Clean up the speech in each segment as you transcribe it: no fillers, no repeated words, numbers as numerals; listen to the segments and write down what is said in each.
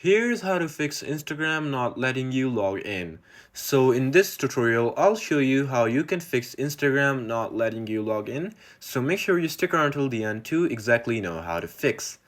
Here's how to fix Instagram not letting you log in. So in this tutorial, I'll show you how you can fix Instagram not letting you log in. So make sure you stick around till the end to exactly know how to fix.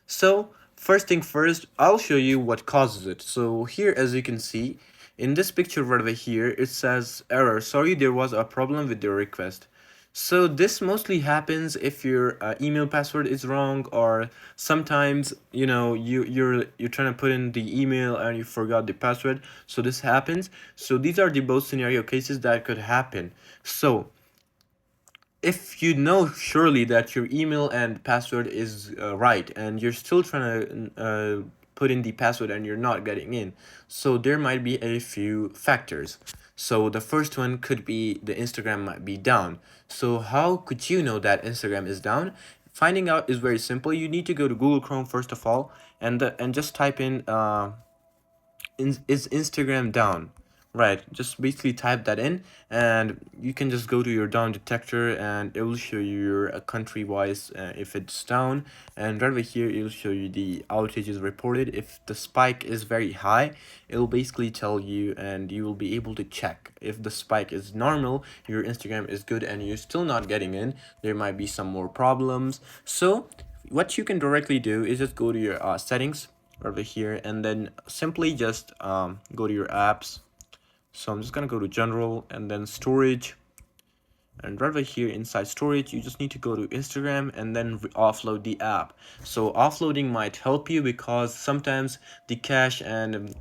So first thing first, I'll show you what causes it. So here, as you can see, in this picture right over here, it says error. Sorry, there was a problem with your request. So this mostly happens if your email password is wrong, or sometimes you're trying to put in the email and you forgot the password. So this happens. So these are the both scenario cases that could happen. So if you know surely that your email and password is right, and you're still trying to put in the password and you're not getting in, so there might be a few factors. So the first one could be the Instagram might be down. So how could you know that Instagram is down? Finding out is very simple. You need to go to Google Chrome first of all, and just type in is Instagram down? Right, just basically type that in, and you can just go to your down detector, and it will show you your country wise if it's down. And right over here, it will show you the outages reported. If the spike is very high, it will basically tell you, and you will be able to check. If the spike is normal, your Instagram is good, and you're still not getting in, there might be some more problems. So what you can directly do is just go to your settings over here, and then simply just go to your apps. So I'm just gonna go to general and then storage, and right over here inside storage, you just need to go to Instagram and then offload the app. So offloading might help you because sometimes the cache and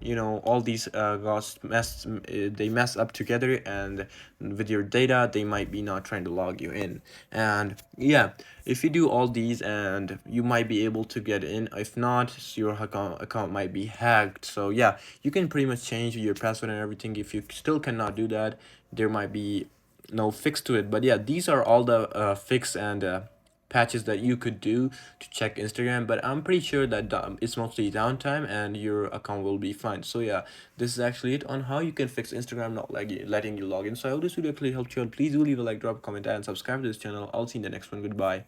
all these they mess up together, and with your data they might be not trying to log you in. And yeah, if you do all these, and you might be able to get in. If not, your account might be hacked. So yeah, you can pretty much change your password and everything. If you still cannot do that, there might be no fix to it. But yeah, these are all the fix and patches that you could do to check Instagram. But I'm pretty sure that it's mostly downtime and your account will be fine. So yeah, this is actually it on how you can fix Instagram not like letting you log in. So I hope this video actually helped you out. Please do leave a like, drop a comment, and subscribe to this channel. I'll see you in the next one. Goodbye.